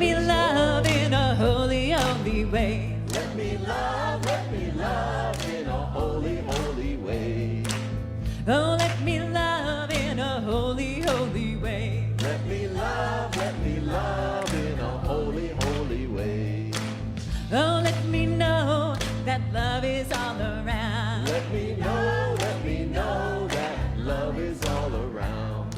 me love in a holy, holy way. Let me love in a holy, holy way. Oh, let me love in a holy, holy way. Let me love in a holy, holy way. Oh, let me know that love is all around. Let me know that love is all around.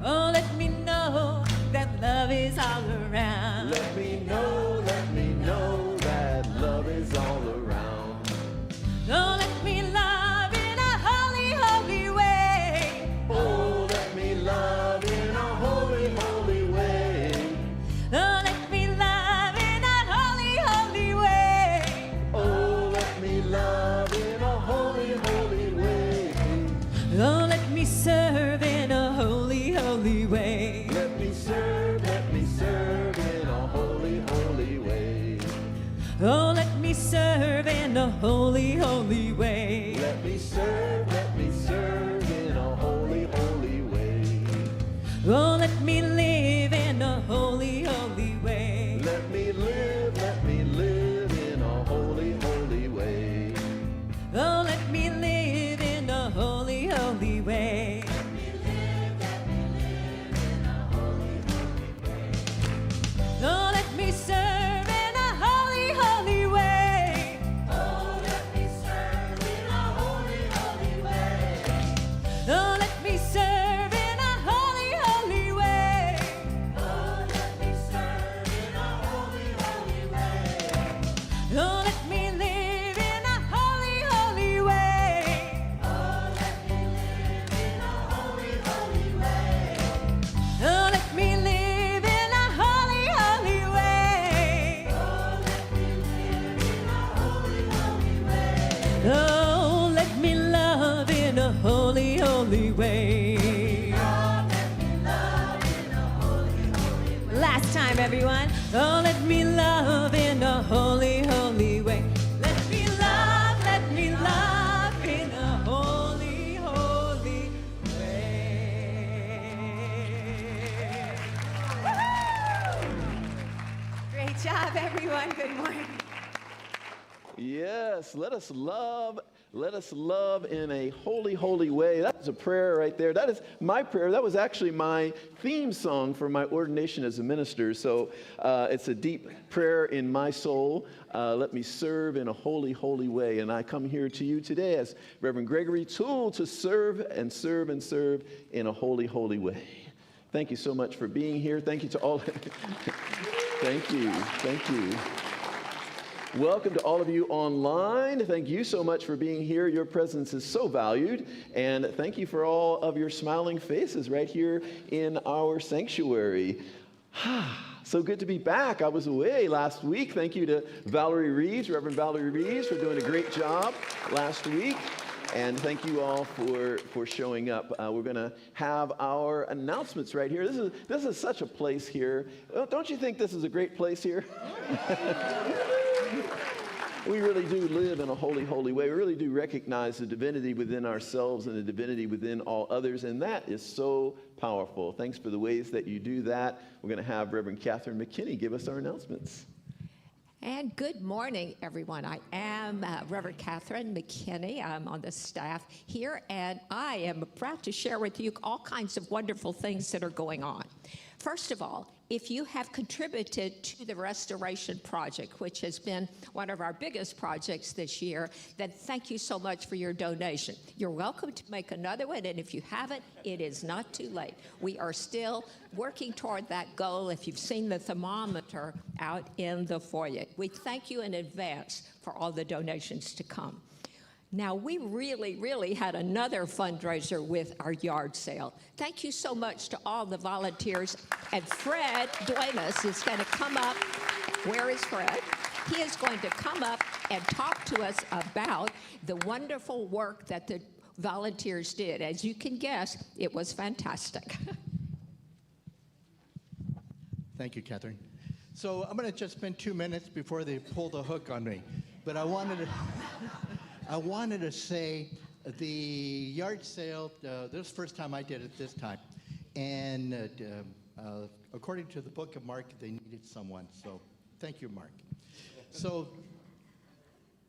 Oh, let me know that love is all around. Let me know that love is all around. Oh, let me love in a holy, holy way. Oh, let me love in a holy, holy way. Oh, let me love in a holy, holy way. Oh, let me love in a holy, holy way. Oh, let me serve in a holy, holy way. Let me serve in a holy, holy way. Oh, let me serve in a holy, holy way. Let me serve in a holy, holy way. Oh, let me live in a holy, holy way. Let me live in a holy, holy way. Oh, let me live in a holy, holy way. Oh, let me serve in a holy, holy way. Oh, let me serve in a holy, holy way. Oh, let me serve in a holy, holy way. Oh, let me serve in a holy, holy way. Oh, let me live in a holy, holy way. Oh, let me live in a holy, holy way. Oh, let me live in a holy, holy way. Oh, let me live in a holy, holy way. Oh, let me love in a holy, holy way. Last time, everyone. Oh, let me love in a holy, holy way. Let me love in a holy, holy way. Great job, everyone. Good morning. Yes, let us love in a holy, holy way. That's a prayer right there. That is my prayer. That was actually my theme song for my ordination as a minister. So it's a deep prayer in my soul. Let me serve in a holy, holy way. And I come here to you today as Reverend Gregory Toole to serve and serve and serve in a holy, holy way. Thank you so much for being here. Thank you to all. Thank you. Thank you. Welcome to all of you online. Thank you so much for being here. Your presence is so valued. And thank you for all of your smiling faces right here in our sanctuary. So good to be back. I was away last week. Thank you to Valerie Reeves, Reverend Valerie Reeves, for doing a great job last week. And thank you all for showing up. We're going to have our announcements right here. This is such a place here. Don't you think this is a great place here? We really do live in a holy, holy way. We really do recognize the divinity within ourselves and the divinity within all others, and that is so powerful. Thanks for the ways that you do that. We're going to have Reverend Catherine McKinney give us our announcements. And good morning, everyone. I am Reverend Catherine McKinney. I'm on the staff here, and I am proud to share with you all kinds of wonderful things that are going on. First of all, if you have contributed to the restoration project, which has been one of our biggest projects this year, then thank you so much for your donation. You're welcome to make another one, and if you haven't, it is not too late. We are still working toward that goal. If you've seen the thermometer out in the foyer, we thank you in advance for all the donations to come. Now, we really had another fundraiser with our yard sale. Thank you so much to all the volunteers. And Fred Duenas is going to come up. Where is Fred? He is going to come up and talk to us about the wonderful work that the volunteers did. As you can guess, it was fantastic. Thank you, Catherine. So I'm going to just spend 2 minutes before they pull the hook on me. But I wanted to say the yard sale, this was the first time I did it this time. And According to the book of Mark, they needed someone. So thank you, Mark. So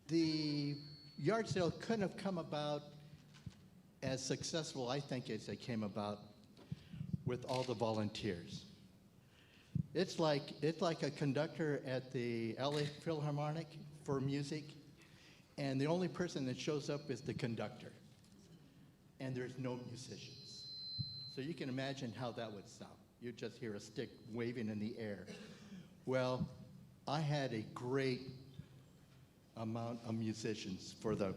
the yard sale couldn't have come about as successful, I think, as it came about with all the volunteers. It's like a conductor at the LA Philharmonic for music, and the only person that shows up is the conductor, and there's no musicians. So you can imagine how that would sound. You just hear a stick waving in the air. Well, I had a great amount of musicians for the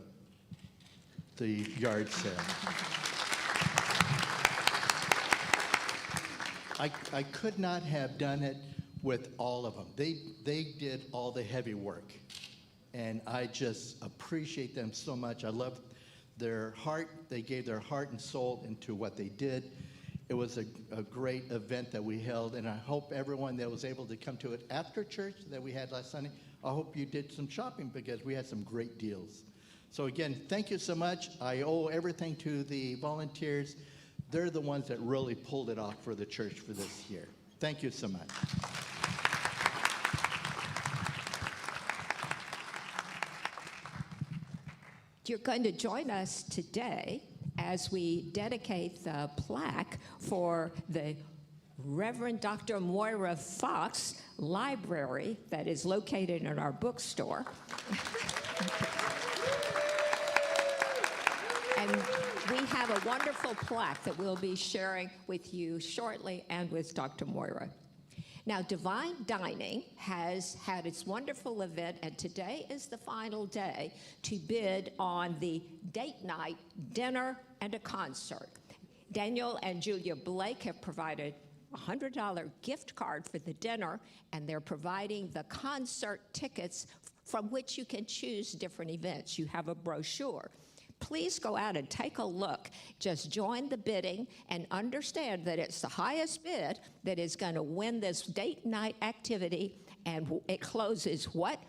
yard sale. I could not have done it with all of them. They did all the heavy work, and I just appreciate them so much. I love their heart. They gave their heart and soul into what they did. It was a great event that we held, and I hope everyone that was able to come to it after church that we had last Sunday, I hope you did some shopping because we had some great deals. So again, thank you so much. I owe everything to the volunteers. They're the ones that really pulled it off for the church for this year. Thank you so much. You're going to join us today as we dedicate the plaque for the Reverend Dr. Moira Fox Library that is located in our bookstore. And we have a wonderful plaque that we'll be sharing with you shortly and with Dr. Moira. Now, Divine Dining has had its wonderful event, and today is the final day to bid on the date night dinner and a concert. Daniel and Julia Blake have provided a $100 gift card for the dinner, and they're providing the concert tickets from which you can choose different events. You have a brochure. Please go out and take a look. Just join the bidding and understand that it's the highest bid that is going to win this date night activity, and it closes what?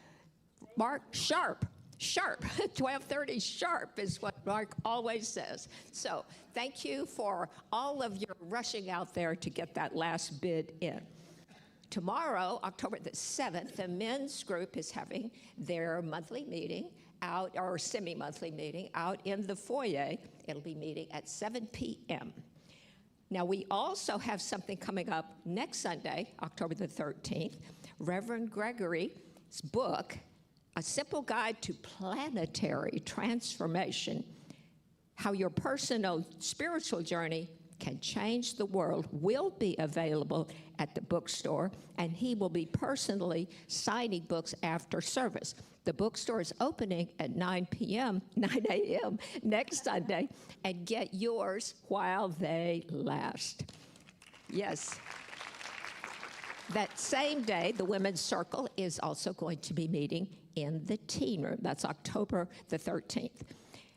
Mark? Sharp. 12:30 sharp is what Mark always says. So thank you for all of your rushing out there to get that last bid in. Tomorrow, October the 7th, the men's group is having their monthly meeting out, or semi-monthly meeting, out in the foyer. It'll be meeting at 7 p.m. Now, we also have something coming up next Sunday, October the 13th. Reverend Gregory's book, A Simple Guide to Planetary Transformation, How Your Personal Spiritual Journey Can Change the World, will be available at the bookstore, and he will be personally signing books after service. The bookstore is opening at 9 a.m. next Sunday, and get yours while they last. Yes. That same day, the Women's Circle is also going to be meeting in the teen room. That's October the 13th.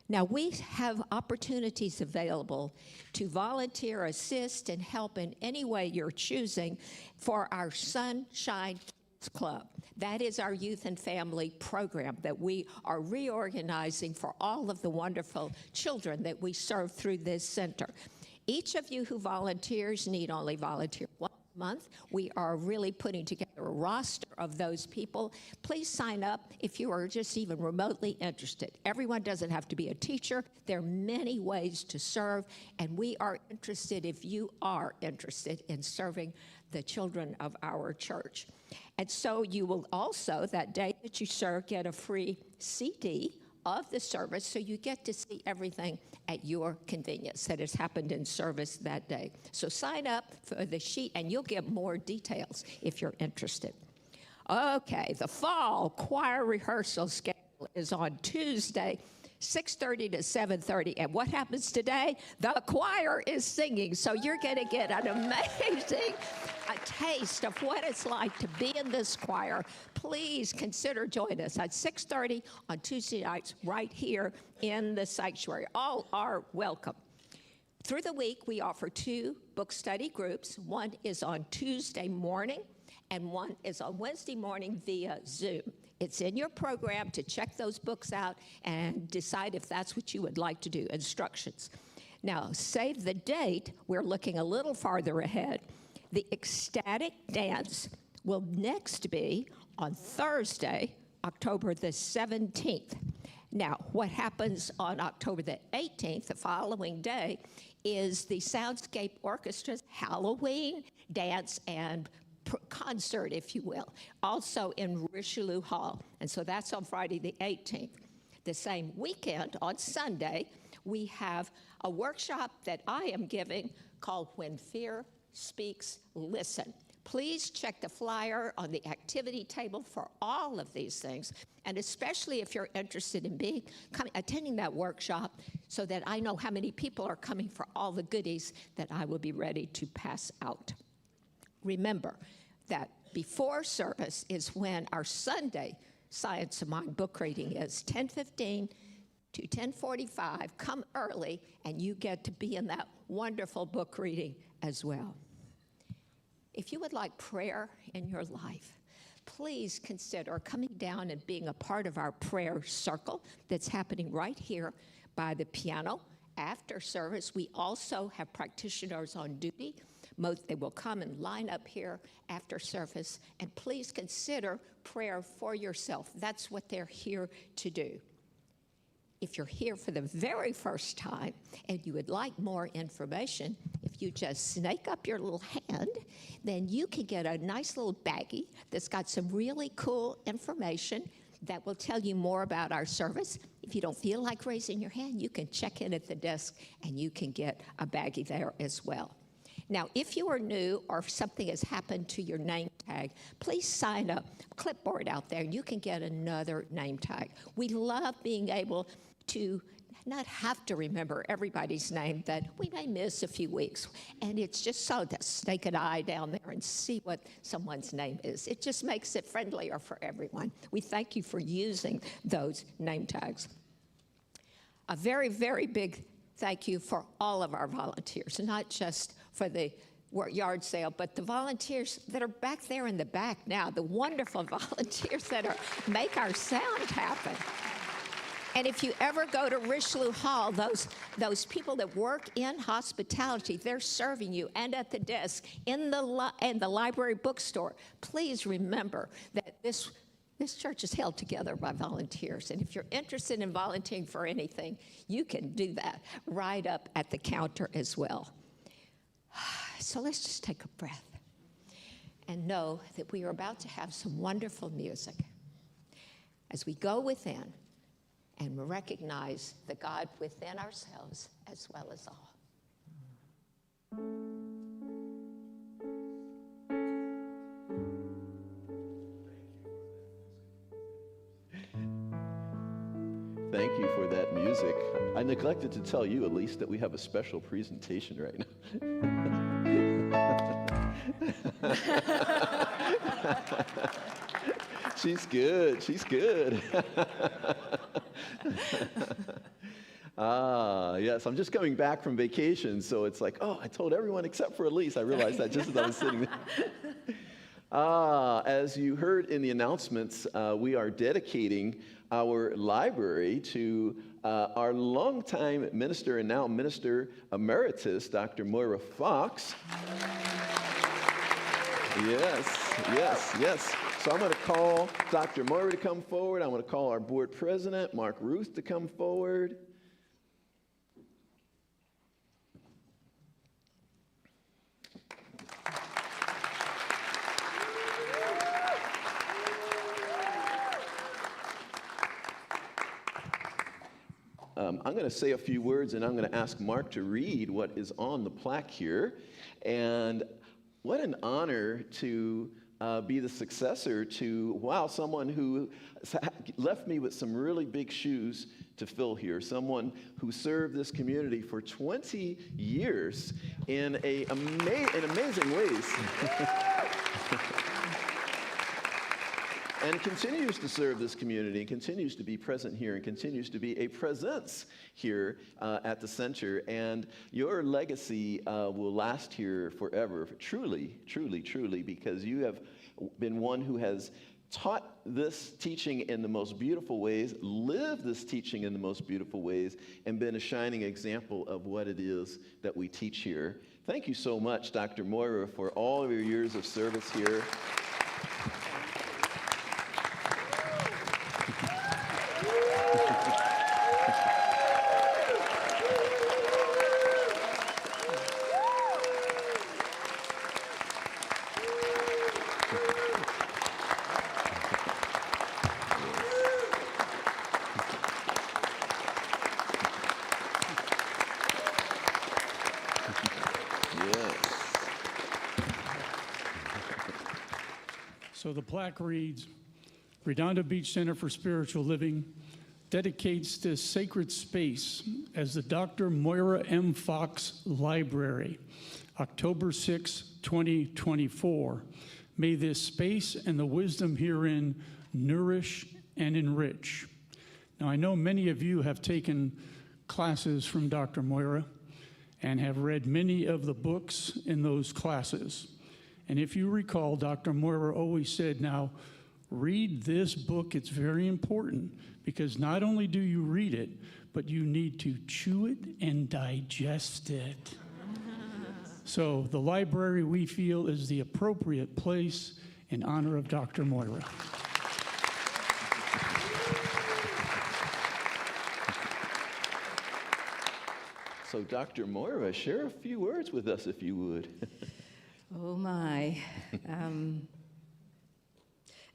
Now, we have opportunities available to volunteer, assist, and help in any way you're choosing for our Sunshine Kids Club. That is our youth and family program that we are reorganizing for all of the wonderful children that we serve through this center. Each of you who volunteers need only volunteer once a month. We are really putting together a roster of those people. Please sign up if you are just even remotely interested. Everyone doesn't have to be a teacher. There are many ways to serve, and we are interested if you are interested in serving the children of our church. And so you will also, that day that you serve, get a free CD of the service, so you get to see everything at your convenience that has happened in service that day. So sign up for the sheet, and you'll get more details if you're interested. Okay, the fall choir rehearsal schedule is on Tuesday, 6:30 to 7:30. And what happens today? The choir is singing. So you're going to get an amazing taste of what it's like to be in this choir. Please consider joining us at 6:30 on Tuesday nights right here in the sanctuary. All are welcome. Through the week, we offer 2 book study groups. One is on Tuesday morning, and one is on Wednesday morning via Zoom. It's in your program to check those books out and decide if that's what you would like to do. Instructions. Now, save the date. We're looking a little farther ahead. the ecstatic dance will next be on Thursday, October the 17th. Now, what happens on October the 18th, the following day, is the Soundscape Orchestra's Halloween dance and concert, if you will, also in Richelieu Hall. And so that's on Friday the 18th. The same weekend, on Sunday, we have a workshop that I am giving called When Fear Speaks, Listen. Please check the flyer on the activity table for all of these things, and especially if you're interested in attending that workshop, so that I know how many people are coming for all the goodies that I will be ready to pass out. Remember that before service is when our Sunday Science of Mind book reading is 10:15 to 10:45. Come early, and you get to be in that wonderful book reading as well. If you would like prayer in your life, please consider coming down and being a part of our prayer circle that's happening right here by the piano. After service, we also have practitioners on duty. They will come and line up here after service, and please consider prayer for yourself. That's what they're here to do. If you're here for the very first time and you would like more information, if you just snake up your little hand, then you can get a nice little baggie that's got some really cool information that will tell you more about our service. If you don't feel like raising your hand, you can check in at the desk and you can get a baggie there as well. Now, if you are new or if something has happened to your name tag, please sign up. Clipboard out there, you can get another name tag. We love being able to not have to remember everybody's name that we may miss a few weeks. And it's just so to stake an eye down there and see what someone's name is. It just makes it friendlier for everyone. We thank you for using those name tags. A very, very big thank you for all of our volunteers, not just for the yard sale, but the volunteers that are back there in the back now, the wonderful volunteers that make our sound happen. And if you ever go to Richelieu Hall, those people that work in hospitality, they're serving you, and at the desk, in the library bookstore. Please remember that this church is held together by volunteers. And if you're interested in volunteering for anything, you can do that right up at the counter as well. So let's just take a breath and know that we are about to have some wonderful music as we go within and recognize the God within ourselves as well as all. Thank you for that music. I neglected to tell you, at least, that we have a special presentation right now. She's good. She's good. Yes, I'm just coming back from vacation, so it's like, oh, I told everyone except for Elise. I realized that just as I was sitting there. As you heard in the announcements, we are dedicating our library to our longtime minister and now minister emeritus, Dr. Moira Fox. Yes. So I'm going to call Dr. Moira to come forward. I'm going to call our board president, Mark Ruth, to come forward. I'm going to say a few words, and I'm going to ask Mark to read what is on the plaque here. And what an honor to be the successor to, someone who left me with some really big shoes to fill here. Someone who served this community for 20 years in amazing ways. And continues to serve this community, and continues to be present here, and continues to be a presence here at the center. And your legacy will last here forever, truly, because you have been one who has taught this teaching in the most beautiful ways, lived this teaching in the most beautiful ways, and been a shining example of what it is that we teach here. Thank you so much, Dr. Moira, for all of your years of service here. So the plaque reads, Redondo Beach Center for Spiritual Living dedicates this sacred space as the Dr. Moira M. Fox Library, October 6, 2024. May this space and the wisdom herein nourish and enrich. Now, I know many of you have taken classes from Dr. Moira and have read many of the books in those classes. And if you recall, Dr. Moira always said, now, read this book. It's very important because not only do you read it, but you need to chew it and digest it. So the library, we feel, is the appropriate place in honor of Dr. Moira. So Dr. Moira, share a few words with us if you would. Oh my.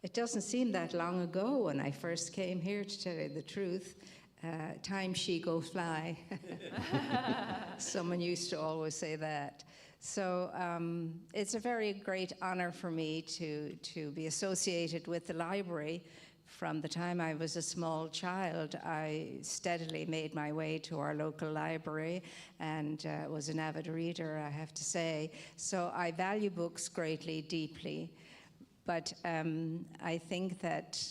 It doesn't seem that long ago when I first came here, to tell you the truth. Time she go fly. Someone used to always say that. So it's a very great honor for me to be associated with the library. From the time I was a small child, I steadily made my way to our local library and was an avid reader, I have to say. So I value books greatly, deeply. But I think that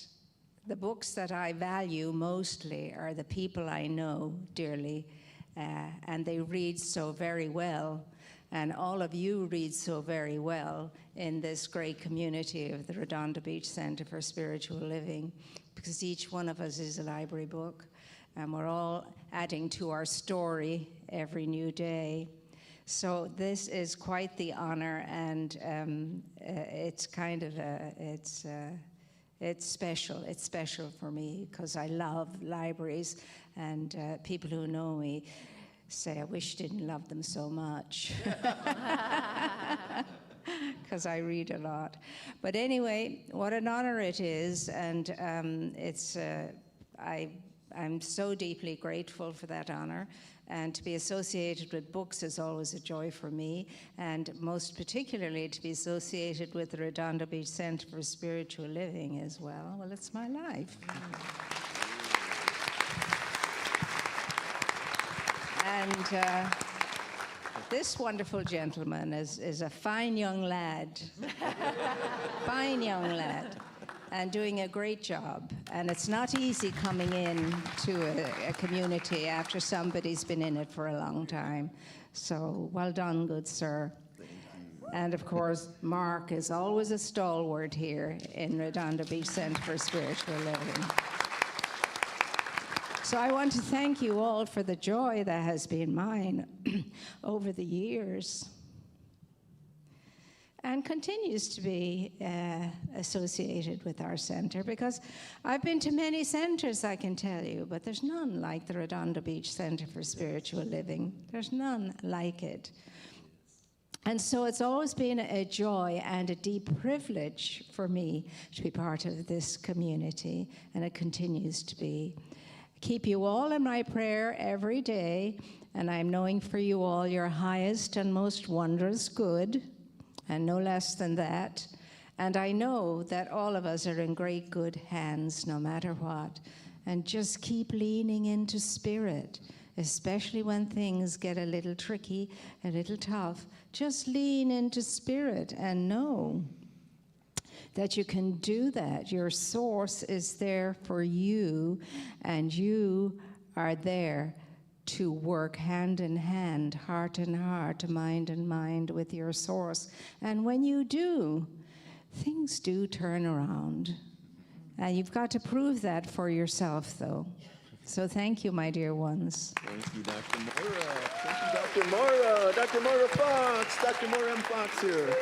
the books that I value mostly are the people I know dearly, and they read so very well. And all of you read so very well in this great community of the Redondo Beach Center for Spiritual Living, because each one of us is a library book, and we're all adding to our story every new day. So this is quite the honor, and it's kind of it's special. It's special for me because I love libraries, and people who know me say, I wish you didn't love them so much. Because I read a lot. But anyway, what an honor it is, and I'm so deeply grateful for that honor. And to be associated with books is always a joy for me, and most particularly to be associated with the Redondo Beach Center for Spiritual Living as well. Well, it's my life. And this wonderful gentleman is a fine young lad, fine young lad, and doing a great job. And it's not easy coming in to a community after somebody's been in it for a long time. So well done, good sir. And of course, Mark is always a stalwart here in Redondo Beach Center for Spiritual Living. So I want to thank you all for the joy that has been mine over the years and continues to be associated with our center, because I've been to many centers, I can tell you, but there's none like the Redondo Beach Center for Spiritual Living. There's none like it. And so it's always been a joy and a deep privilege for me to be part of this community, and it continues to be. Keep you all in my prayer every day, and I'm knowing for you all your highest and most wondrous good, and no less than that. And I know that all of us are in great good hands no matter what. And just keep leaning into spirit, especially when things get a little tricky, a little tough. Just lean into spirit and know that you can do that. Your source is there for you, and you are there to work hand in hand, heart in heart, mind in mind with your source. And when you do, things do turn around. You've got to prove that for yourself, though. So thank you, my dear ones. Thank you, Dr. Moira. Thank you, Dr. Moira. Dr. Moira Fox. Dr. Moira M. Fox here.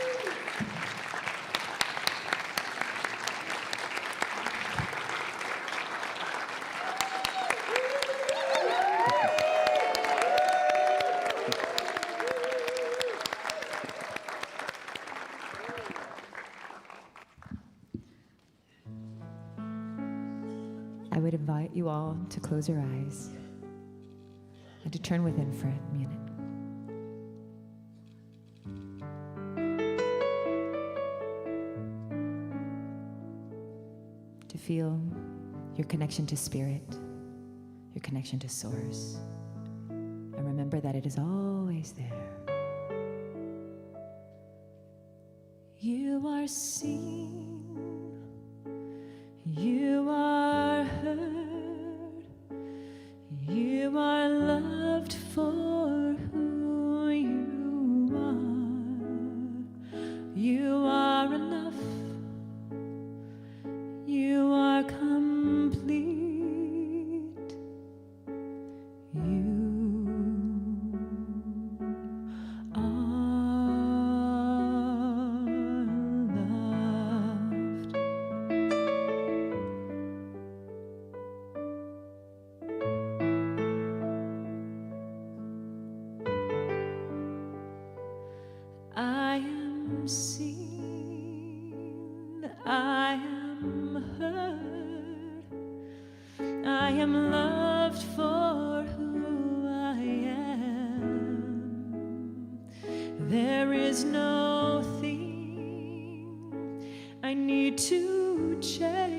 I would invite you all to close your eyes and to turn within for a minute. To feel your connection to spirit, your connection to source. And remember that it is always there. You are seen. You are heard, you are loved for who you are. You are enough, you are complete. You are loved. I am seen, I am heard, I am loved for who I am. There is no thing I need to change.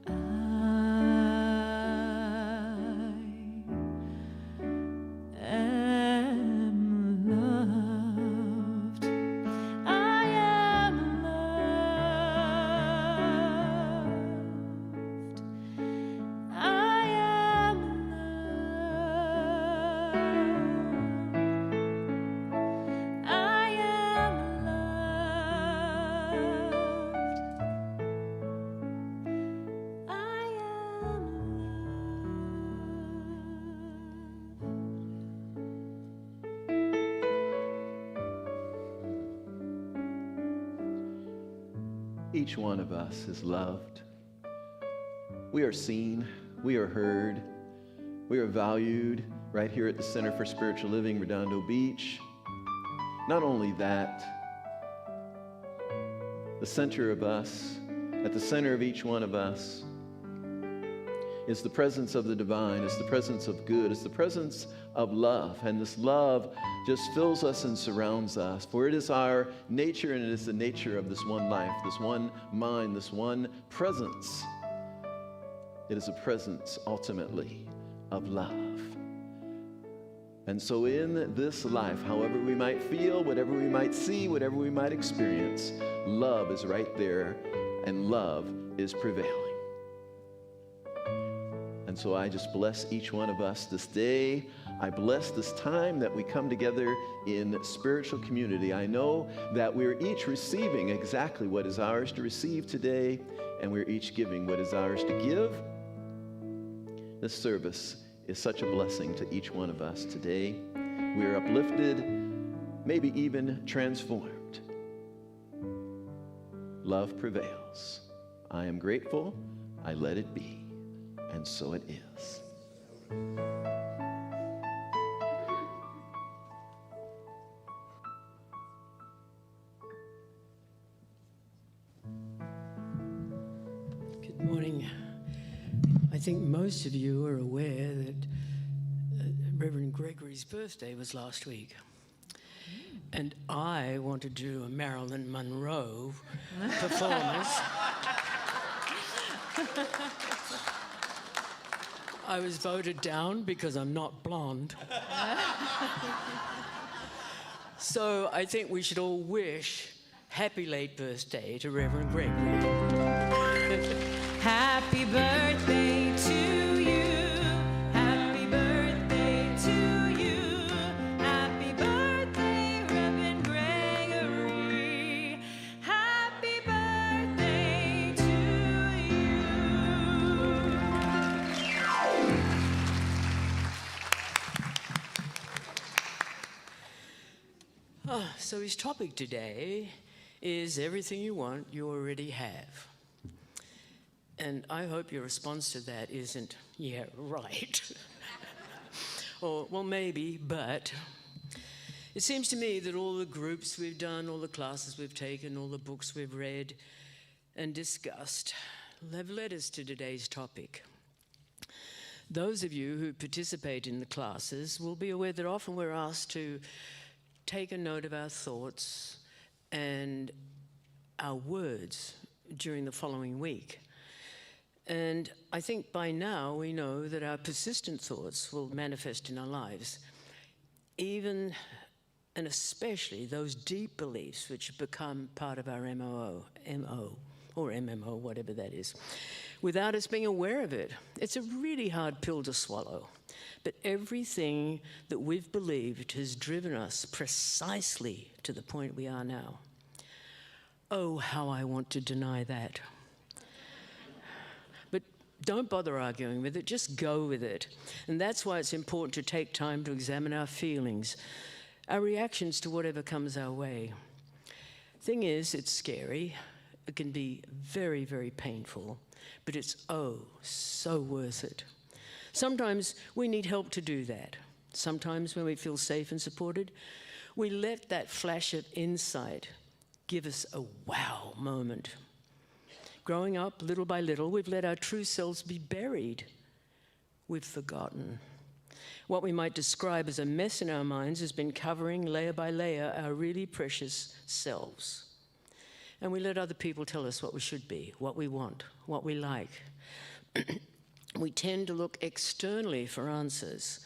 I am loved. I am loved. I am loved. I am loved. I am Each one of us is loved. We are seen, we are heard, we are valued right here at the Center for Spiritual Living, Redondo Beach. Not only that, the center of us, at the center of each one of us, is the presence of the divine, is the presence of good, is the presence of love. And this love just fills us and surrounds us. For it is our nature, and it is the nature of this one life, this one mind, this one presence. It is a presence, ultimately, of love. And so in this life, however we might feel, whatever we might see, whatever we might experience, love is right there, and love is prevailing. And so I just bless each one of us this day. I bless this time that we come together in spiritual community. I know that we're each receiving exactly what is ours to receive today, and we're each giving what is ours to give. This service is such a blessing to each one of us today. We are uplifted, maybe even transformed. Love prevails. I am grateful. I let it be. And so it is. Good morning. I think most of you are aware that Reverend Gregory's birthday was last week. And I wanted to do a Marilyn Monroe performance. I was voted down because I'm not blonde. So I think we should all wish happy late birthday to Reverend Gregory. Happy birthday to you. Happy birthday to you. Happy birthday, Reverend Gregory. Happy birthday So his topic today is everything you want, you already have. And I hope your response to that isn't, yeah, right. Or, well, maybe, but. It seems to me that all the groups we've done, all the classes we've taken, all the books we've read and discussed have led us to today's topic. Those of you who participate in the classes will be aware that often we're asked to take a note of our thoughts and our words during the following week. And I think by now we know that our persistent thoughts will manifest in our lives, even and especially those deep beliefs which have become part of our MO, or MMO, whatever that is, without us being aware of it. It's a really hard pill to swallow. But everything that we've believed has driven us precisely to the point we are now. Oh, how I want to deny that. But don't bother arguing with it, just go with it. And that's why it's important to take time to examine our feelings, our reactions to whatever comes our way. Thing is, it's scary. It can be very, very painful, but it's so worth it. Sometimes we need help to do that. Sometimes when we feel safe and supported, we let that flash of insight give us a wow moment. Growing up, little by little, we've let our true selves be buried. We've forgotten. What we might describe as a mess in our minds has been covering layer by layer our really precious selves. And we let other people tell us what we should be, what we want, what we like. We tend to look externally for answers,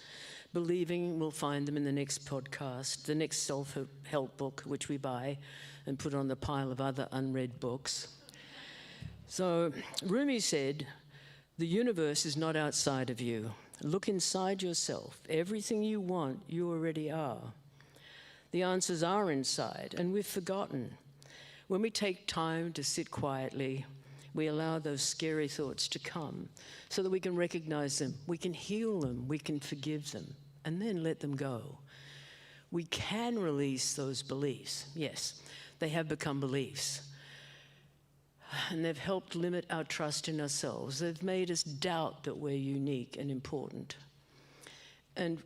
believing we'll find them in the next podcast, the next self-help book, which we buy and put on the pile of other unread books. So Rumi said, the universe is not outside of you. Look inside yourself. Everything you want, you already are. The answers are inside, and we've forgotten. When we take time to sit quietly, we allow those scary thoughts to come so that we can recognize them, we can heal them, we can forgive them, and then let them go. We can release those beliefs. Yes, they have become beliefs. And they've helped limit our trust in ourselves. They've made us doubt that we're unique and important. And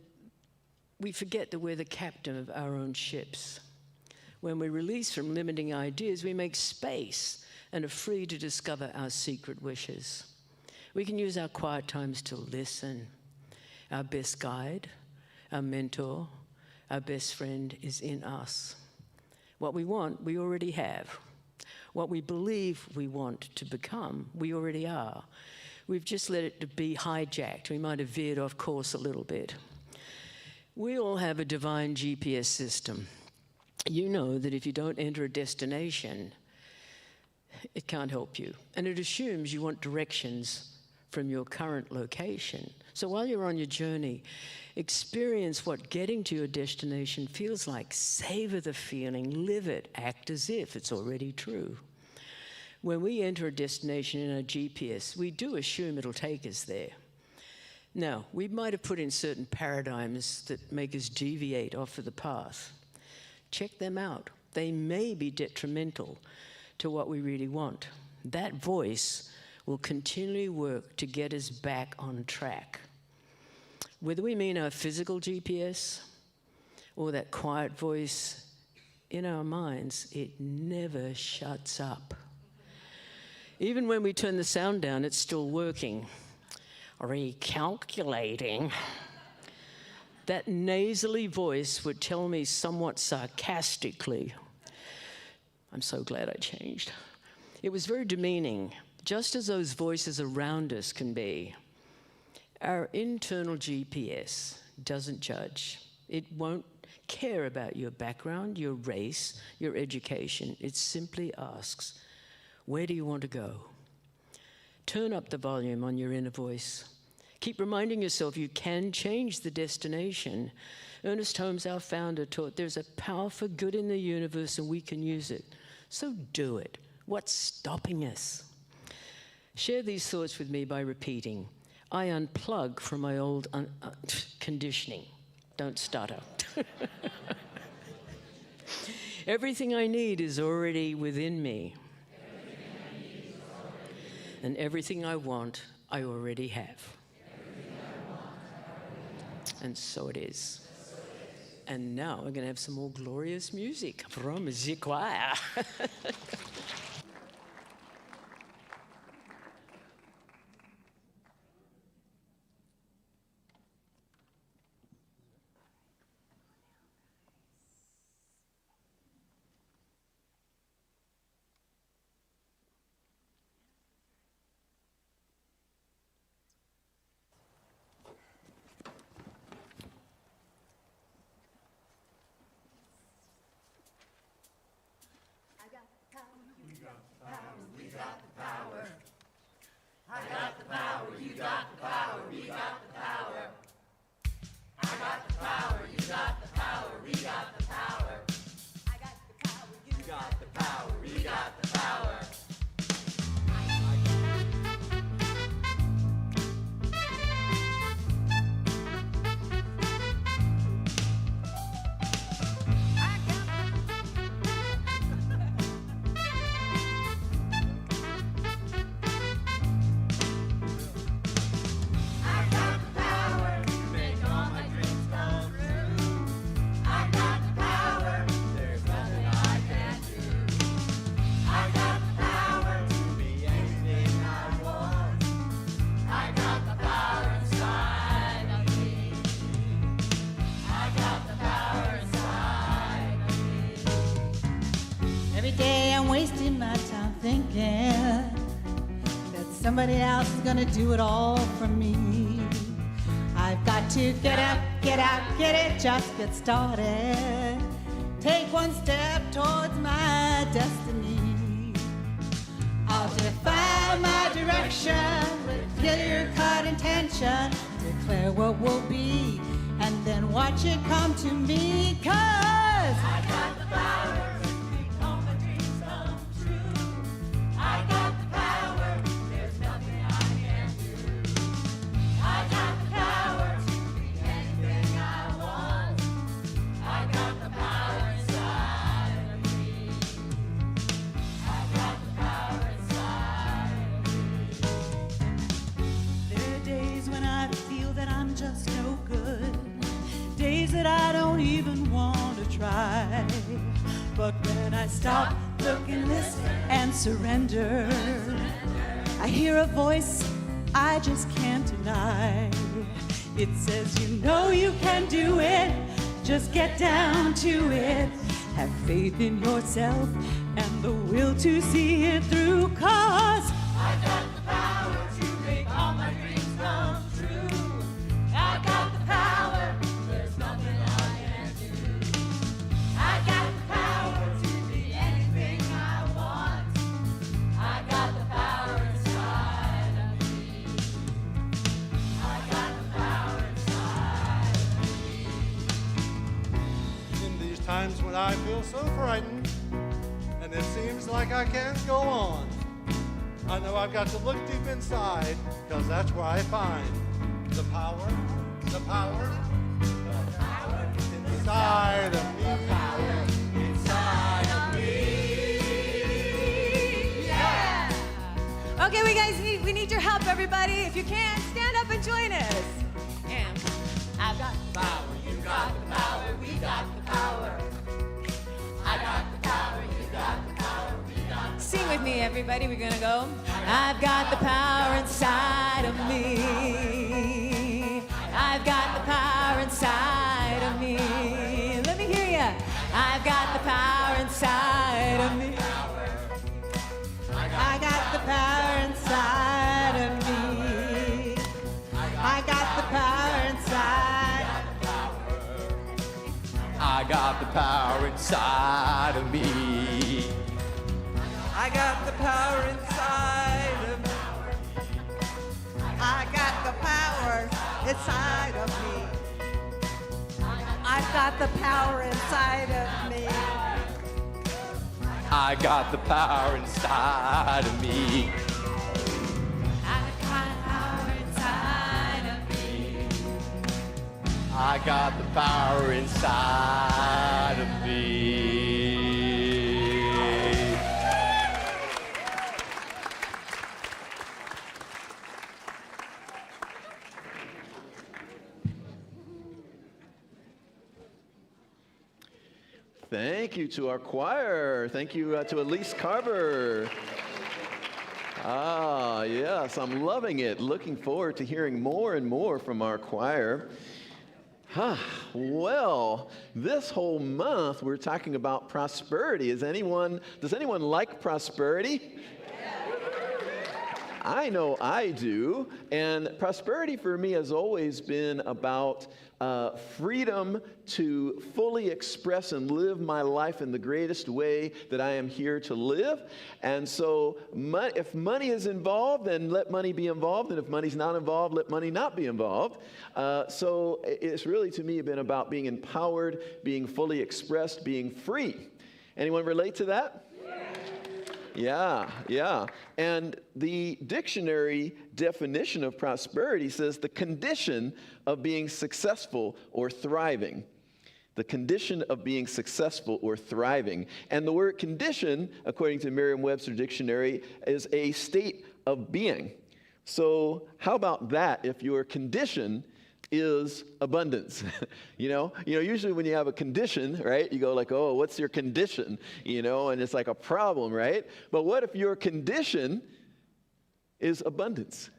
we forget that we're the captain of our own ships. When we release from limiting ideas, we make space and are free to discover our secret wishes. We can use our quiet times to listen. Our best guide, our mentor, our best friend is in us. What we want, we already have. What we believe we want to become, we already are. We've just let it be hijacked. We might have veered off course a little bit. We all have a divine GPS system. You know that if you don't enter a destination, it can't help you. And it assumes you want directions from your current location. So while you're on your journey, experience what getting to your destination feels like. Savor the feeling, live it, act as if it's already true. When we enter a destination in our GPS, we do assume it'll take us there. Now, we might have put in certain paradigms that make us deviate off of the path. Check them out. They may be detrimental to what we really want. That voice will continually work to get us back on track. Whether we mean our physical GPS or that quiet voice in our minds, it never shuts up. Even when we turn the sound down, it's still working. Recalculating. That nasally voice would tell me somewhat sarcastically, I'm so glad I changed. It was very demeaning, just as those voices around us can be. Our internal GPS doesn't judge. It won't care about your background, your race, your education. It simply asks, where do you want to go? Turn up the volume on your inner voice. Keep reminding yourself you can change the destination. Ernest Holmes, our founder, taught there's a power for good in the universe and we can use it. So do it. What's stopping us? Share these thoughts with me by repeating, I unplug from my old conditioning. Don't stutter. Everything I need is already within me. And everything I want, I already have. And so it is. And now we're going to have some more glorious music from the choir. Every day I'm wasting my time thinking that somebody else is gonna do it all for me. I've got to get up, get out, get it, just get started. Take one step towards my destiny. I'll define my direction with clear-cut intention. Declare what will be, and then watch it come to me. 'Cause I got the power. Just no good. Days that I don't even want to try. But when I stop, look and listen and surrender, I hear a voice I just can't deny. It says, you know you can do it, just get down to it. Have faith in yourself and the will to see it through. 'Cause I got the power to make all my dreams come true. I got the power, there's nothing I can't do. I got the power to be anything I want. I got the power inside of me. I got the power inside of me. In these times when I feel so frightened and it seems like I can't go on, I know I've got to look deep inside, because that's where I find the power inside of me. Inside of me. Yeah. Okay, we need your help, everybody. If you can, stand up and join us. And I've got the power, you got the power, we got the power. I got the power, you got the power, we got the power. Sing with me, everybody. We're gonna go. I've got the power inside of me. I've got the power inside of me. Let me hear you. I've got the power inside of me. I got the power inside of me. I got the power inside. I got the power inside of me. I got the power inside of me. I got the power inside of me. I've got the power inside of me. I got the power inside of me. I've got power inside of me. I got the power inside of me. Thank you to our choir. Thank you to Elise Carver. Ah, yes, I'm loving it. Looking forward to hearing more and more from our choir. Well, this whole month we're talking about prosperity. Does anyone like prosperity? I know I do. And prosperity for me has always been about freedom to fully express and live my life in the greatest way that I am here to live. And so if money is involved, then let money be involved. And if money's not involved, let money not be involved. So it's really, to me, been about being empowered, being fully expressed, being free. Anyone relate to that? Yeah. And the dictionary definition of prosperity says the condition of being successful or thriving. The condition of being successful or thriving. And the word condition, according to Merriam-Webster Dictionary, is a state of being. So how about that if your condition is abundance? Usually when you have a condition, right, you go like, oh, what's your condition? And it's like a problem, right? But what if your condition is abundance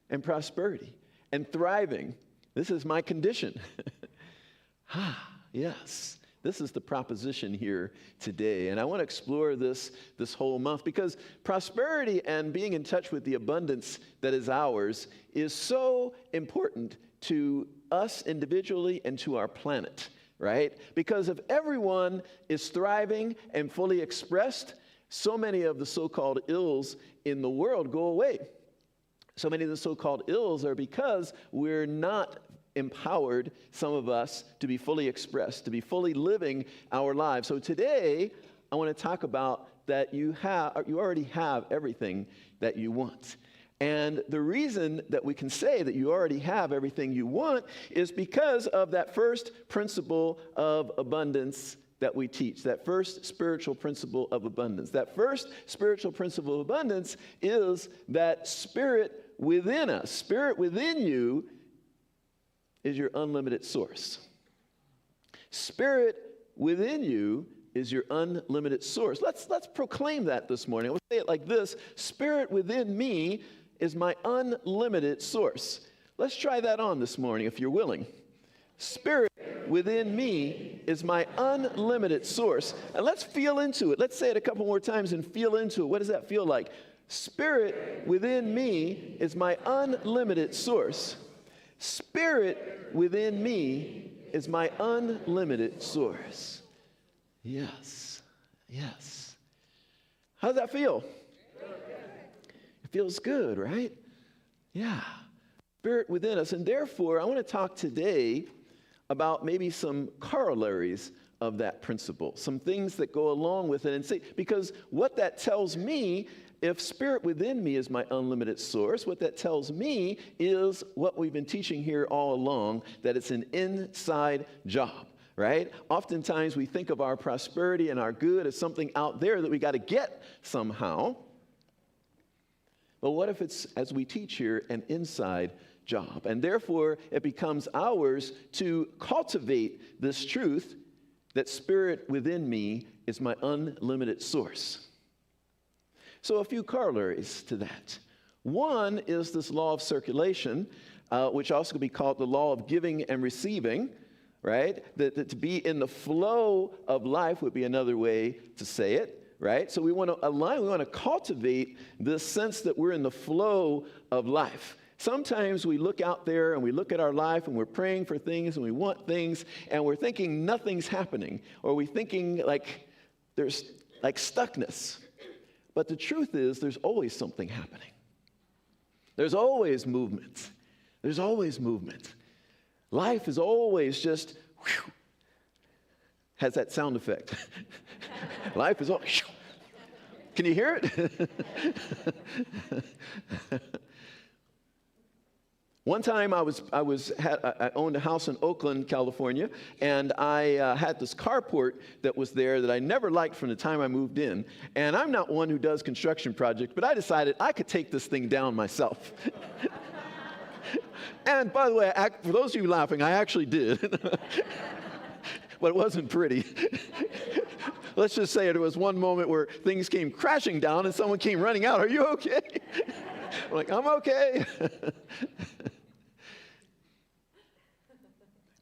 and prosperity and thriving? This is my condition. Yes, this is the proposition here today. And I want to explore this whole month because prosperity and being in touch with the abundance that is ours is so important to us individually and to our planet, right? Because if everyone is thriving and fully expressed, so many of the so-called ills in the world go away. So many of the so-called ills are because we're not empowered, some of us, to be fully expressed, to be fully living our lives. So today, I want to talk about that you already have everything that you want. And the reason that we can say that you already have everything you want is because of that first principle of abundance that we teach, that first spiritual principle of abundance. That first spiritual principle of abundance is that spirit within us, spirit within you is your unlimited source. Spirit within you is your unlimited source. Let's proclaim that this morning. We'll say it like this: Spirit within me is my unlimited source. Let's try that on this morning if you're willing. Spirit within me is my unlimited source. And let's feel into it. Let's say it a couple more times and feel into it. What does that feel like? Spirit within me is my unlimited source. Spirit within me is my unlimited source. Yes. How does that feel? It feels good, right? Yeah. Spirit within us. And therefore, I want to talk today about maybe some corollaries of that principle, some things that go along with it. And see, because what that tells me, if spirit within me is my unlimited source, what that tells me is what we've been teaching here all along, that it's an inside job, right? Oftentimes we think of our prosperity and our good as something out there that we got to get somehow. But what if it's, as we teach here, an inside job? And therefore, it becomes ours to cultivate this truth that spirit within me is my unlimited source. So a few corollaries to that. One is this law of circulation, which also could be called the law of giving and receiving, right? That to be in the flow of life would be another way to say it. Right? So we want to align, we want to cultivate this sense that we're in the flow of life. Sometimes we look out there and we look at our life and we're praying for things and we want things and we're thinking nothing's happening, or we're thinking like there's like stuckness. But the truth is there's always something happening. There's always movement. There's always movement. Life is always just whew, has that sound effect. Life is all. Can you hear it? One time I owned a house in Oakland, California, and I had this carport that was there that I never liked from the time I moved in. And I'm not one who does construction projects, but I decided I could take this thing down myself. And by the way, for those of you laughing, I actually did. but it wasn't pretty. Let's just say there was one moment where things came crashing down and someone came running out. Are you okay? I'm like, I'm okay.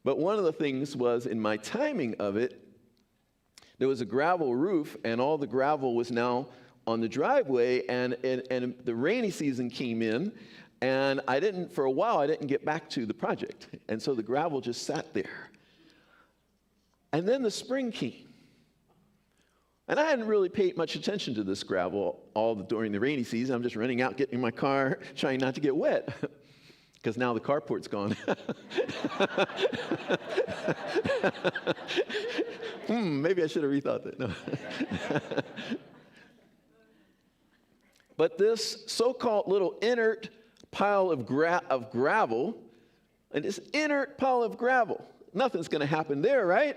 But one of the things was in my timing of it, there was a gravel roof and all the gravel was now on the driveway, and the rainy season came in, and for a while, I didn't get back to the project. And so the gravel just sat there. And then the spring came. And I hadn't really paid much attention to this gravel during the rainy season. I'm just running out, getting in my car, trying not to get wet, because now the carport's gone. Maybe I should have rethought that. No. But this so-called little inert pile of gravel, and this inert pile of gravel, nothing's going to happen there, right?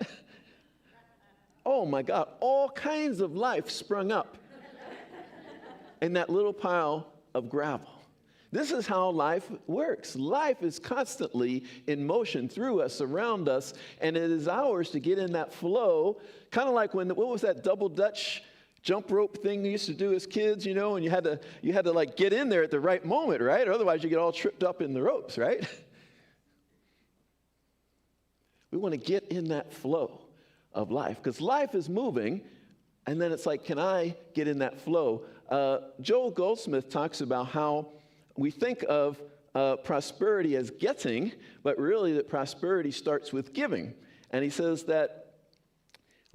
Oh my God, all kinds of life sprung up in that little pile of gravel. This is how life works. Life is constantly in motion through us, around us, and it is ours to get in that flow, kind of like what was that double Dutch jump rope thing we used to do as kids, and you had to like get in there at the right moment, right? Or otherwise you get all tripped up in the ropes, right? We want to get in that flow of life, because life is moving, and then it's like, can I get in that flow? Joel Goldsmith talks about how we think of prosperity as getting, but really that prosperity starts with giving. And he says that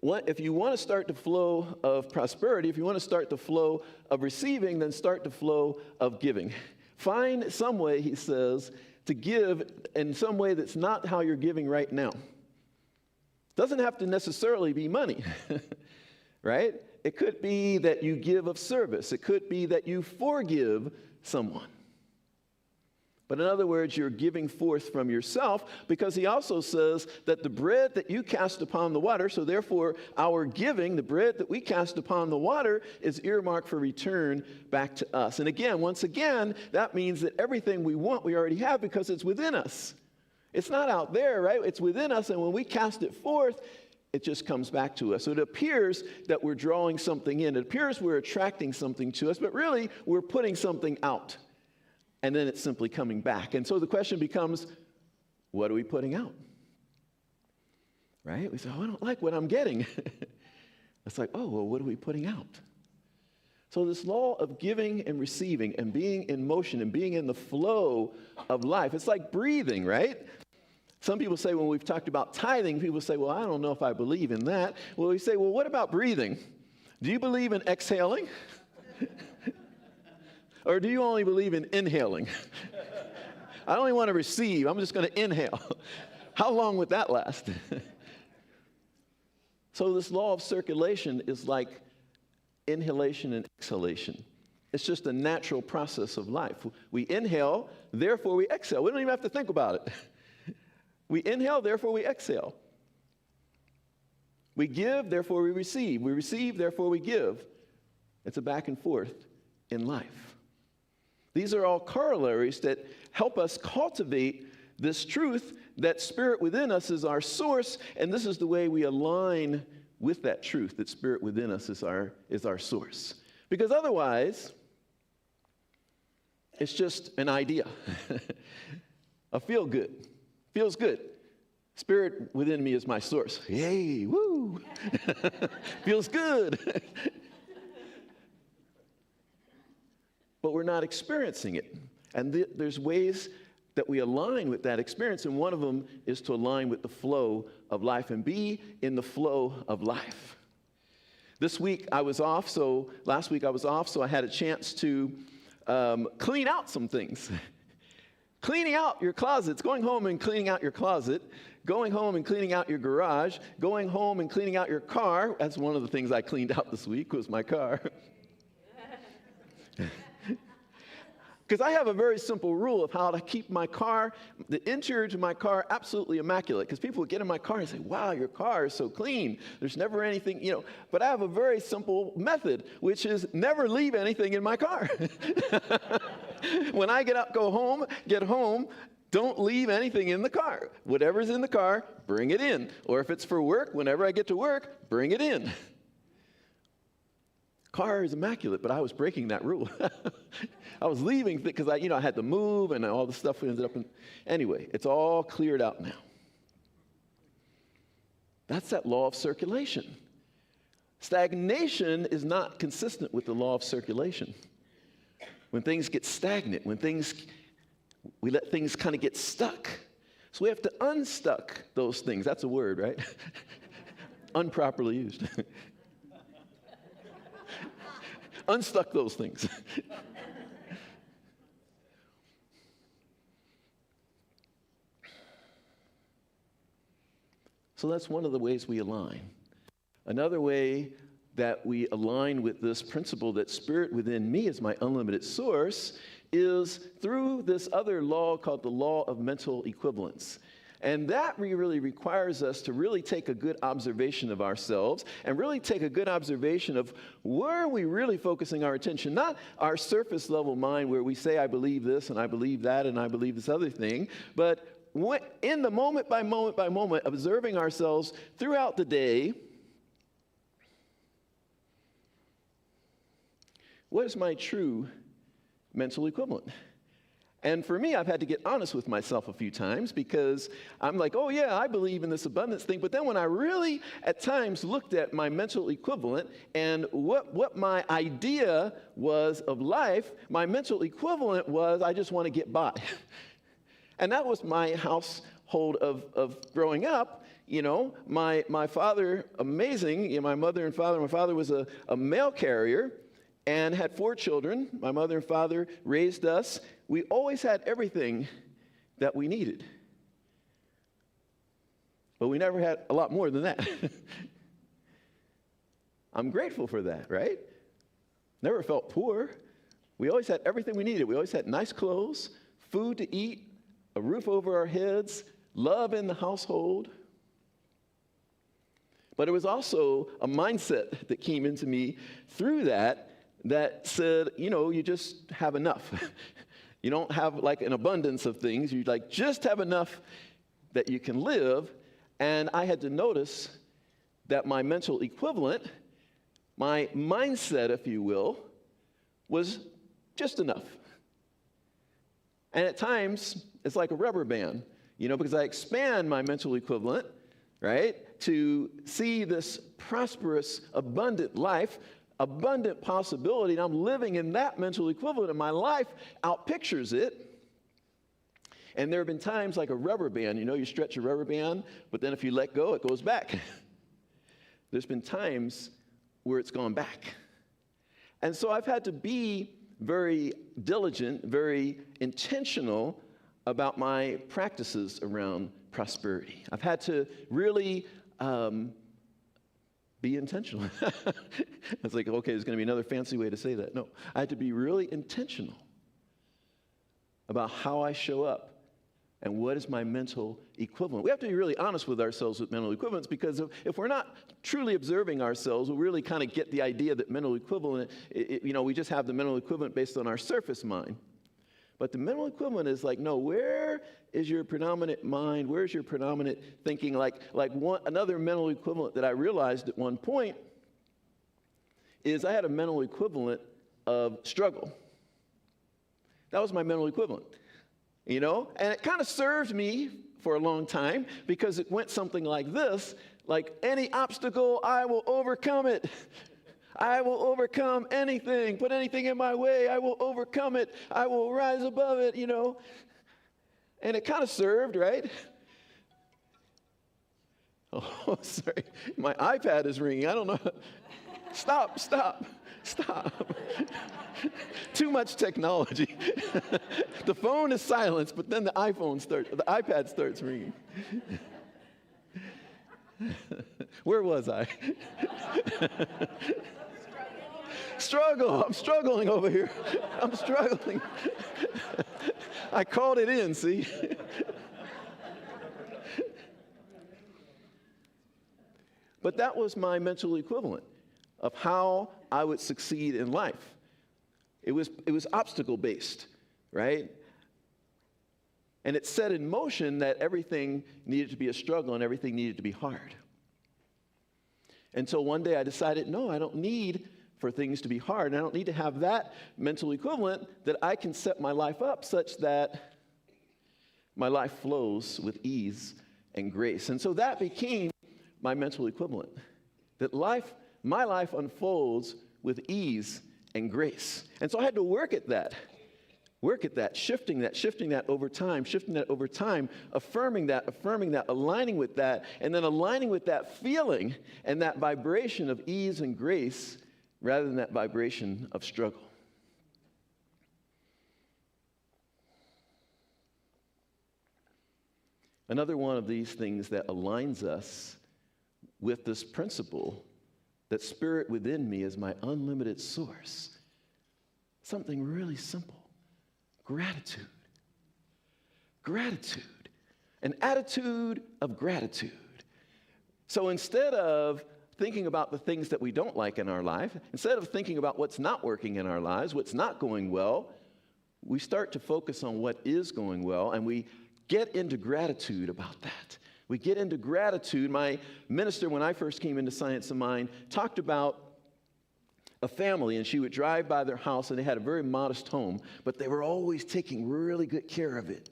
if you want to start the flow of prosperity, if you want to start the flow of receiving, then start the flow of giving. Find some way, he says, to give in some way that's not how you're giving right now. Doesn't have to necessarily be money, right? It could be that you give of service. It could be that you forgive someone. But in other words, you're giving forth from yourself, because he also says that the bread that you cast upon the water, so therefore our giving, the bread that we cast upon the water, is earmarked for return back to us. And again, once again, that means that everything we want, we already have, because it's within us. It's not out there, right? It's within us, and when we cast it forth, it just comes back to us. So it appears that we're drawing something in. It appears we're attracting something to us, but really we're putting something out. And then it's simply coming back. And so the question becomes, what are we putting out? Right? We say, oh, I don't like what I'm getting. It's like, oh, well, what are we putting out? So this law of giving and receiving and being in motion and being in the flow of life, it's like breathing, right? Some people say, when we've talked about tithing, people say, well, I don't know if I believe in that. Well, we say, well, what about breathing? Do you believe in exhaling? Or do you only believe in inhaling? I only want to receive. I'm just going to inhale. How long would that last? So this law of circulation is like inhalation and exhalation. It's just a natural process of life. We inhale, therefore we exhale. We don't even have to think about it. We inhale, therefore we exhale. We give, therefore we receive. We receive, therefore we give. It's a back and forth in life. These are all corollaries that help us cultivate this truth that Spirit within us is our source, and this is the way we align with that truth, that Spirit within us is our source. Because otherwise, it's just an idea. A feel good. Feels good. Spirit within me is my source. Yay, woo. Feels good. But we're not experiencing it. And there's ways that we align with that experience, and one of them is to align with the flow of life and be in the flow of life. This week I was off, so last week I was off, so I had a chance to clean out some things. Cleaning out your closets, going home and cleaning out your closet, going home and cleaning out your garage, going home and cleaning out your car. That's one of the things I cleaned out this week, was my car. Because I have a very simple rule of how to keep my car, the interior to my car, absolutely immaculate. Because people would get in my car and say, wow, your car is so clean. There's never anything, But I have a very simple method, which is never leave anything in my car. When I get home, Don't leave anything in the car. Whatever's in the car, bring it in. Or if it's for work, whenever I get to work, bring it in. Car is immaculate, but I was breaking that rule. I was leaving because I had to move and all the stuff ended up in. Anyway, it's all cleared out now. That's that law of circulation. Stagnation is not consistent with the law of circulation. When things get stagnant, we let things kind of get stuck. So we have to unstuck those things. That's a word, right? Improperly used. Unstuck those things. So that's one of the ways we align. Another way that we align with this principle that spirit within me is my unlimited source is through this other law called the law of mental equivalence. And that really requires us to really take a good observation of ourselves and really take a good observation of where are we really focusing our attention, not our surface level mind where we say, I believe this and I believe that and I believe this other thing, but in the moment by moment by moment, observing ourselves throughout the day. What is my true mental equivalent? And for me, I've had to get honest with myself a few times because I'm like, oh yeah, I believe in this abundance thing. But then when I really, at times, looked at my mental equivalent and what my idea was of life, my mental equivalent was, I just want to get by. And that was my household of growing up. My father, amazing, my mother and father, my father was a mail carrier and had 4 children. My mother and father raised us. We always had everything that we needed. But we never had a lot more than that. I'm grateful for that, right? Never felt poor. We always had everything we needed. We always had nice clothes, food to eat, a roof over our heads, love in the household. But it was also a mindset that came into me through that said, you just have enough. You don't have like an abundance of things. You just have enough that you can live. And I had to notice that my mental equivalent, my mindset, if you will, was just enough. And at times, it's like a rubber band, because I expand my mental equivalent, right, to see this prosperous, abundant life, abundant possibility, and I'm living in that mental equivalent, and my life outpictures it. And there have been times like a rubber band, you stretch a rubber band, but then if you let go, it goes back. There's been times where it's gone back. And so I've had to be very diligent, very intentional about my practices around prosperity. I've had to really be intentional. I was like, okay, there's going to be another fancy way to say that. No, I had to be really intentional about how I show up and what is my mental equivalent. We have to be really honest with ourselves with mental equivalents, because if we're not truly observing ourselves, we'll really kind of get the idea that mental equivalent, we just have the mental equivalent based on our surface mind. But the mental equivalent is like, no, where is your predominant mind? Where's your predominant thinking? Another mental equivalent that I realized at one point is I had a mental equivalent of struggle. That was my mental equivalent, and it kind of served me for a long time because it went something like this, like any obstacle, I will overcome it. I will overcome anything. Put anything in my way, I will overcome it. I will rise above it, And it kind of served, right? Oh, sorry. My iPad is ringing. I don't know. Stop. Too much technology. The phone is silenced, but then the iPad starts ringing. Where was I? Struggle. I'm struggling over here. I'm struggling. I called it in, see? But that was my mental equivalent of how I would succeed in life. It was obstacle-based, right? And it set in motion that everything needed to be a struggle and everything needed to be hard. Until one day I decided, no, I don't need for things to be hard. And I don't need to have that mental equivalent, that I can set my life up such that my life flows with ease and grace. And so that became my mental equivalent, that my life unfolds with ease and grace. And so I had to work at that, shifting that over time, affirming that, aligning with that, and then aligning with that feeling and that vibration of ease and grace rather than that vibration of struggle. Another one of these things that aligns us with this principle that spirit within me is my unlimited source. Something really simple. Gratitude. Gratitude. An attitude of gratitude. So instead of thinking about the things that we don't like in our life, instead of thinking about what's not working in our lives, what's not going well, we start to focus on what is going well, and we get into gratitude about that. We get into gratitude. My minister, when I first came into Science of Mind, talked about a family, and she would drive by their house, and they had a very modest home, but they were always taking really good care of it,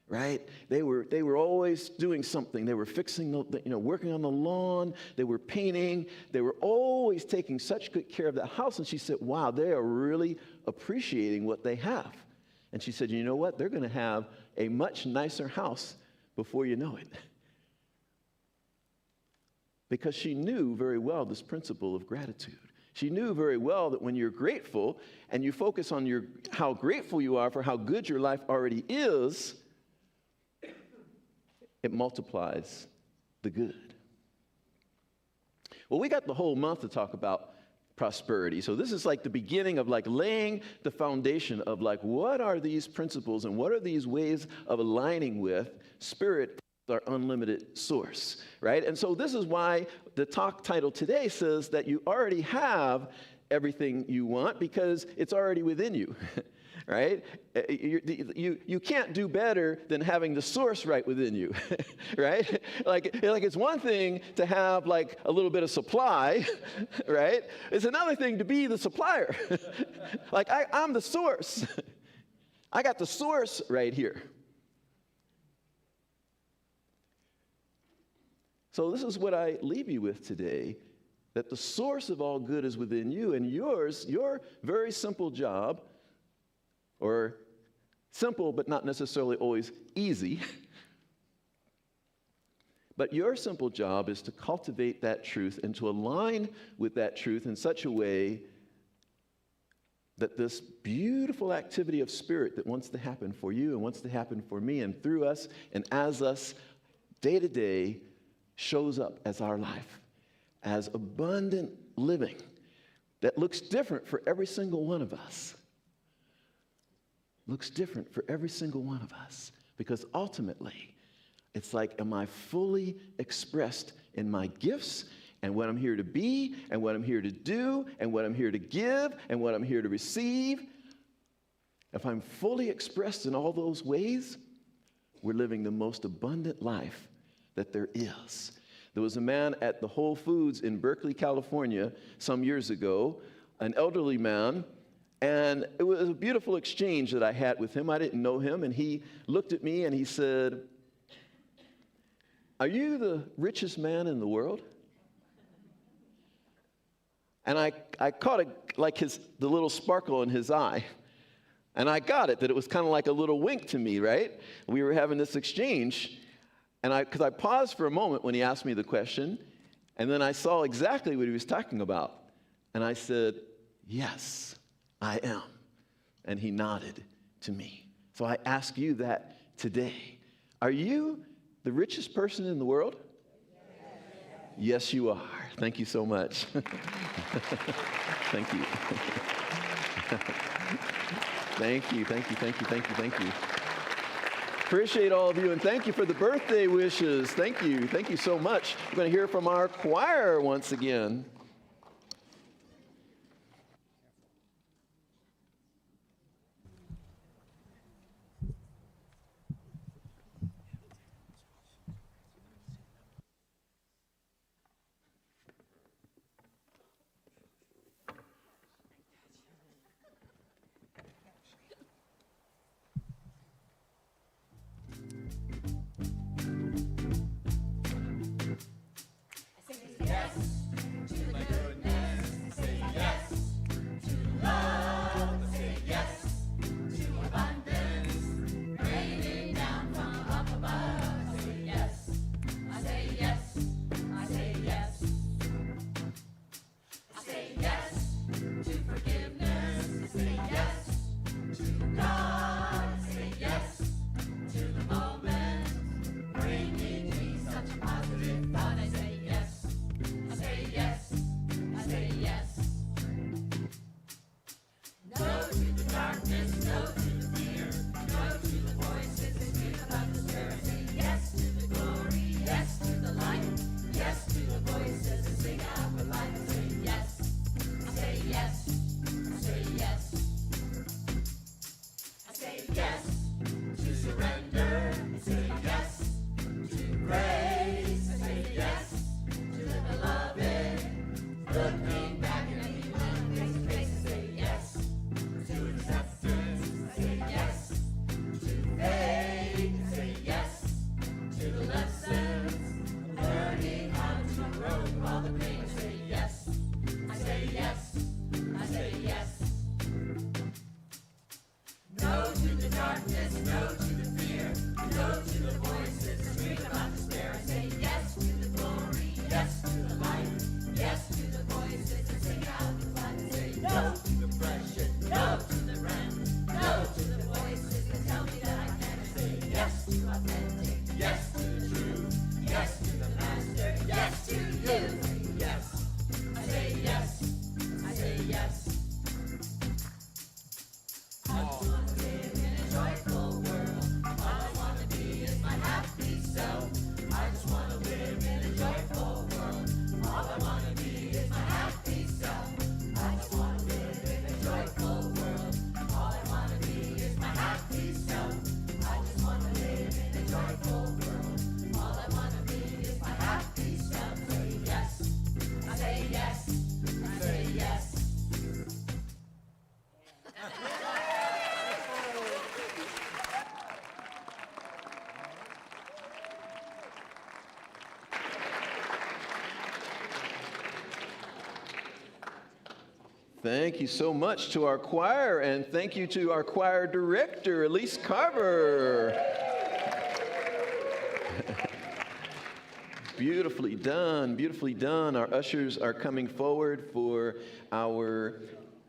right? They were always doing something. They were fixing, working on the lawn. They were painting. They were always taking such good care of that house. And she said, wow, they are really appreciating what they have. And she said, you know what? They're going to have a much nicer house before you know it. Because she knew very well this principle of gratitude. She knew very well that when you're grateful and you focus on how grateful you are for how good your life already is, it multiplies the good. Well, we got the whole month to talk about prosperity. So this is like the beginning of like laying the foundation of like, what are these principles and what are these ways of aligning with spirit, our unlimited source, right? And so this is why the talk title today says that you already have everything you want because it's already within you, right? You can't do better than having the source right within you, right? Like it's one thing to have like a little bit of supply, right? It's another thing to be the supplier. Like I'm the source. I got the source right here. So this is what I leave you with today, that the source of all good is within you, and your very simple job, or simple but not necessarily always easy, but your simple job is to cultivate that truth and to align with that truth in such a way that this beautiful activity of spirit that wants to happen for you and wants to happen for me and through us and as us day to day shows up as our life, as abundant living that looks different for every single one of us. Looks different for every single one of us. Because ultimately, it's like, am I fully expressed in my gifts and what I'm here to be and what I'm here to do and what I'm here to give and what I'm here to receive? If I'm fully expressed in all those ways, we're living the most abundant life that there is. There was a man at the Whole Foods in Berkeley, California, some years ago, an elderly man, and it was a beautiful exchange that I had with him. I didn't know him, and he looked at me and he said, "Are you the richest man in the world?" And I caught the little sparkle in his eye. And I got it, that it was kind of like a little wink to me, right? We were having this exchange. And because I paused for a moment when he asked me the question, and then I saw exactly what he was talking about. And I said, "Yes, I am." And he nodded to me. So I ask you that today. Are you the richest person in the world? Yes, you are. Thank you so much. Thank you. Thank you. Appreciate all of you, and thank you for the birthday wishes. Thank you so much. We're going to hear from our choir once again. Thank you so much to our choir, and thank you to our choir director, Elise Carver. Beautifully done, beautifully done. Our ushers are coming forward for our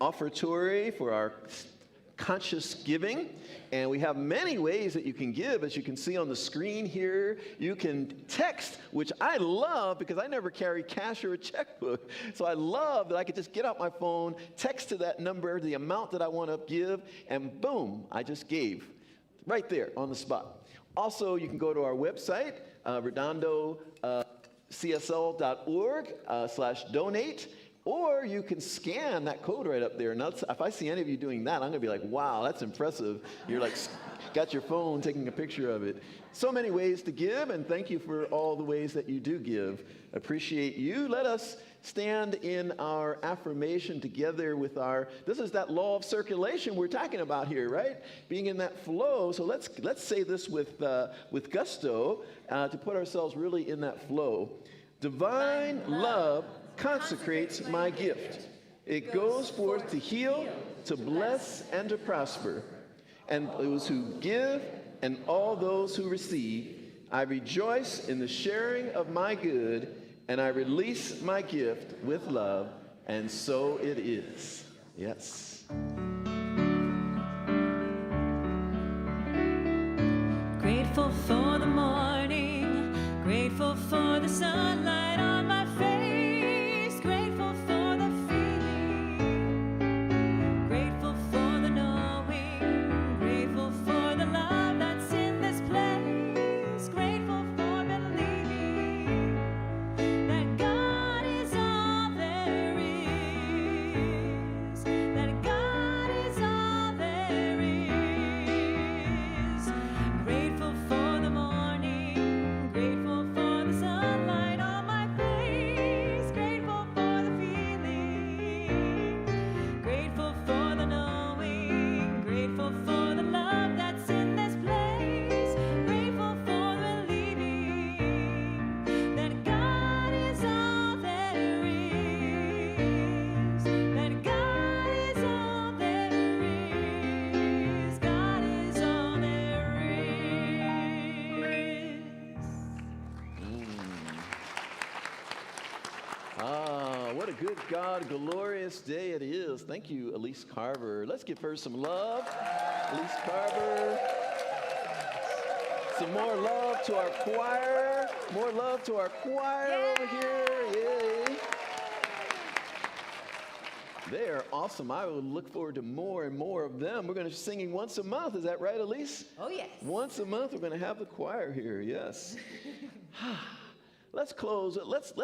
offertory, for our conscious giving. And we have many ways that you can give, as you can see on the screen here. You can text, which I love because I never carry cash or a checkbook. So I love that I could just get out my phone, text to that number, the amount that I want to give, and boom, I just gave right there on the spot. Also, you can go to our website, redondocsl.org/donate. Or you can scan that code right up there. And if I see any of you doing that, I'm going to be like, wow, that's impressive. You're like, got your phone taking a picture of it. So many ways to give, and thank you for all the ways that you do give. Appreciate you. Let us stand in our affirmation together with this is that law of circulation we're talking about here, right? Being in that flow. So let's say this with gusto to put ourselves really in that flow. Divine love consecrates my gift. It goes forth to heal, to bless, and to prosper. And those who give and all those who receive, I rejoice in the sharing of my good, and I release my gift with love, and so it is. Yes. Grateful for the morning, grateful for the sunlight on my face, grateful for the feeling, grateful for the knowing, grateful for the love that's in this place, grateful for believing that God is all there is, that God is all there is, grateful for the morning, grateful for the sunlight on my face, grateful for the feeling, grateful for the knowing, grateful for the love that's in this place, grateful for believing that God is all there is, that God is all there is, God is all there is. What a good God, glorious day it is. Thank you, Elise Carver. Let's give her some love. Elise Carver. Some more love to our choir. More love to our choir over here. Yay. They are awesome. I will look forward to more and more of them. We're going to be singing once a month. Is that right, Elise? Oh, yes. Once a month, we're going to have the choir here. Yes. Let's close. Let's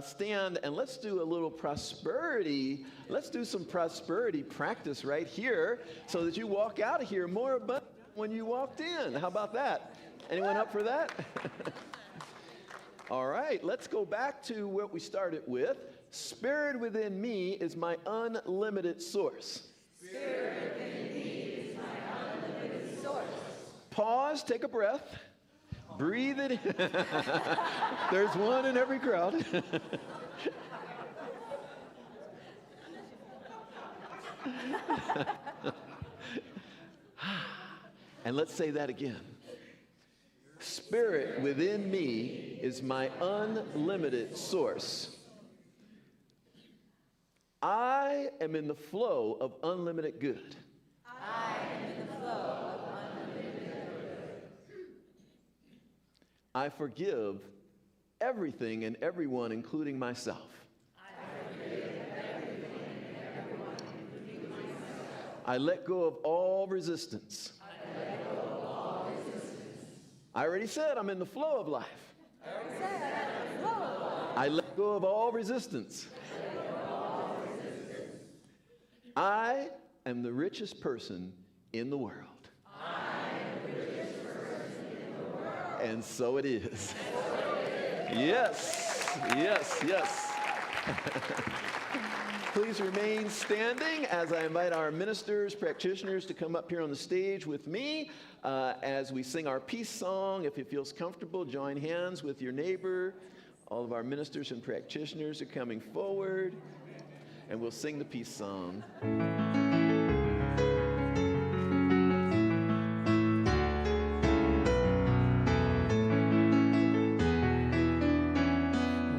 stand and let's do a little prosperity. Let's do some prosperity practice right here so that you walk out of here more abundant when you walked in. How about that? Anyone up for that? All right, let's go back to what we started with. Spirit within me is my unlimited source. Spirit within me is my unlimited source. Pause, take a breath, breathe it in. There's one in every crowd. And let's say that again. Spirit within me is my unlimited source. I am in the flow of unlimited good. I am in the flow of unlimited good. I forgive everything and everyone, including myself. I forgive everything and everyone, including myself. I let go of all resistance. I let go of all resistance. I already said I'm in the flow of life. I already said I'm in the flow of life. I let go of all resistance. I am the richest person in the world. I am the richest person in the world. And so it is. Yes, yes, yes. Please remain standing as I invite our ministers, practitioners to come up here on the stage with me as we sing our peace song. If it feels comfortable, join hands with your neighbor. All of our ministers and practitioners are coming forward, and we'll sing the peace song.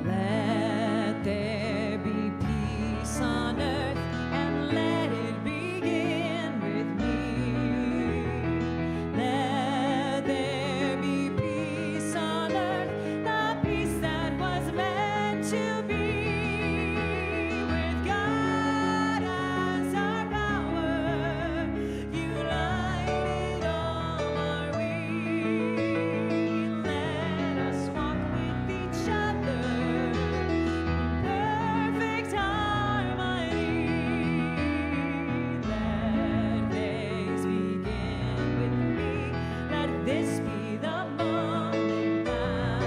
Let there be peace on earth, and let it begin with me. Let there be peace on earth, the peace that was meant to be. With God as our power, united all are we. Let us walk with each other in perfect harmony. Let days begin with me. Let this be the moment now.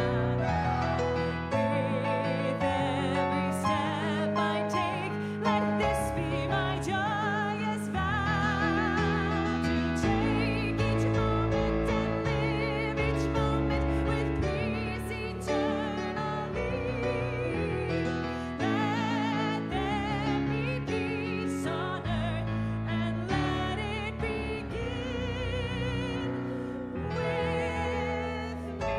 With every step I take, let this be my joyous vow. To take each moment and live each moment with peace eternally. Let there be peace on earth, and let it begin with me.